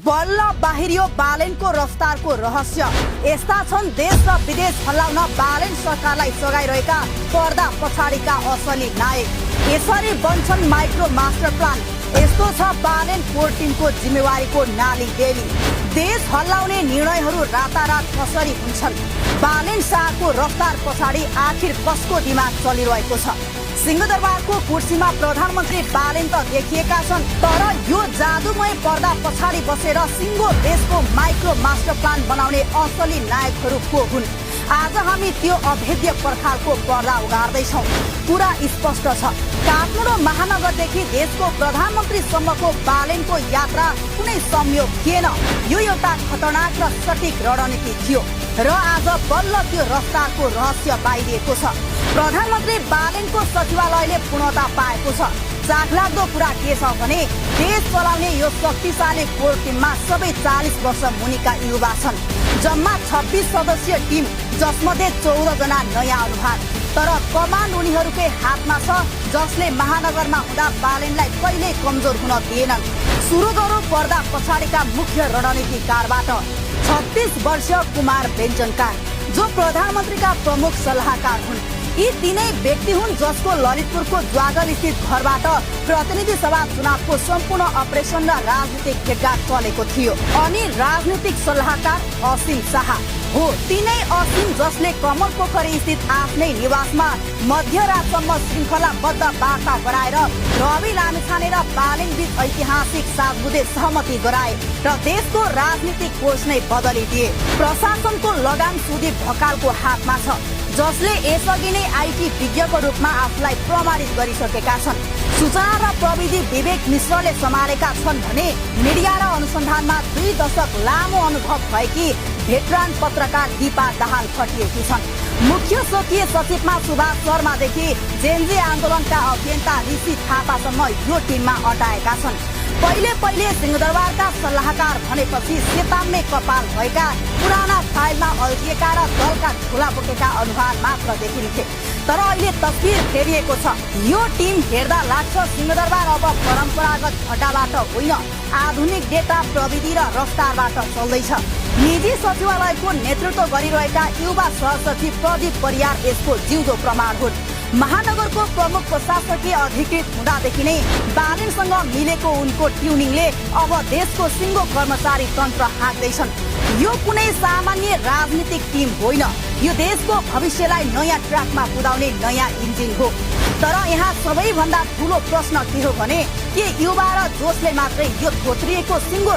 बल्ल बाहिरियो बालेनको रफ्तारको रहस्य। यस्ता छन् देश र विदेश हल्लाउन बालेन सरकारलाई सघाइरहेका पर्दा पछाडिका असली नायक। यसरी बन्छन् माइक्रो मास्टर प्लान। यस्तो छ बालेन कोर टिमको जिम्मेवारीको नाली बेली। देश हल्लाउने निर्णयहरू रातारात कसरी हुन्छन्? बालेन शाहको रफ्तार पछाडि आखिर कसको दिमाग चलिरहेको छ? सिंहदरबारको कुर्सीमा प्रधानमन्त्री बालेन त देखिएका छन्, तर यो जादुमय पर्दा पछाडि बसेर सिङ्गो देशको माइक्रो मास्टर प्लान बनाउने असली नायकहरू को हुन्? आज हामी त्यो अभेद्य पर्खालको पर्दा उगार्दैछौँ। कुरा स्पष्ट छ, काठमाडौँ महानगरदेखि देशको प्रधानमन्त्रीसम्मको बालेनको यात्रा कुनै संयोग थिएन। यो एउटा खतरनाक र सटिक रणनीति थियो र आज बल्ल त्यो रफ्तारको रहस्य बाहिरिएको छ। प्रधानमन्त्री बालेनको सचिवालयले पूर्णता पाएको छ। चाखलाग्दो कुरा के छ भने देश चलाउने यो शक्तिशाली कोर टिममा सबै 40 वर्ष मुनिका युवा छन्। जम्मा 26 सदस्यीय टिम, जसमध्ये 14 जना नयाँ अनुहार। तर कमान्ड उनीहरूकै हातमा छ, जसले महानगरमा हुँदा बालेनलाई कहिल्यै कमजोर हुन दिएनन्। सुरु गरौँ पर्दा पछाडिका मुख्य रणनीतिकारबाट। 36 वर्षीय कुमार बेञ्जनकार, जो प्रधानमन्त्रीका प्रमुख सल्लाहकार हुन्। यी तीनै व्यक्ति हुन् जसको ललितपुरको ज्वागल स्थित घरबाट प्रतिनिधि सभा चुनावको सम्पूर्ण अपरेसन र राजनीतिक भेटघाट चलेको थियो। अनि राजनीतिक सल्लाहकार असीम शाह हो। तीनै असीम, जसले कमल पोखरी स्थित आफ्नै निवासमा मध्यरातसम्म श्रृङ्खलाबद्ध वार्ता गराएर रवि लामिछाने र बालेन बीच ऐतिहासिक सातबुँदे सहमति गराए र देशको राजनीतिक कोष नै बदलिदिए। प्रशासनको लगाम सुदीप ढकालको हातमा छ, जसले यसअघि नै आइटी विज्ञको रूपमा आफूलाई प्रमाणित गरिसकेका छन्। सूचना र प्रविधि विवेक मिश्रले सम्हालेका छन् भने मिडिया र अनुसन्धानमा 2 दशक लामो अनुभव भएकी भेटरान पत्रकार दीपा दाहाल खटिएकी छन्। मुख्य स्वकीय सचिवमा सुभाष शर्मादेखि जेनजी आन्दोलनका अभियन्ता ऋषि थापासम्म यो टिममा अटाएका छन्। पहिले सिंहदरबारका सल्लाहकार भनेपछि सेताम्मे कपाल भएका, पुराना फाइलमा अल्झिएका र दलका झोला बोकेका अनुहार मात्र देखिन्थे। तर अहिले तस्बिर फेरिएको छ। यो टिम हेर्दा लाग्छ सिंहदरबार अब परम्परागत खड्डाबाट होइन, आधुनिक डेटा प्रविधि र रफ्तारबाट चल्दैछ। निजी सचिवालयको नेतृत्व गरिरहेका युवा सहसचिव प्रदीप परियार यसको जिउँदो प्रमाण हुन्। महानगरको प्रमुख प्रशासकीय अधिकृत हुँदादेखि नै बालेनसँग मिलेको उनको ट्युनिङले अब देशको सिङ्गो कर्मचारी तन्त्र हाँक्दैछन्। यो कुनै सामान्य राजनीतिक टिम होइन, यो देशको भविष्यलाई नयाँ ट्र्याकमा कुदाउने नयाँ इन्जिन हो। तर यहाँ सबैभन्दा ठुलो प्रश्न के हो भने के युवा र जोशले मात्रै यो थोत्रिएको सिङ्गो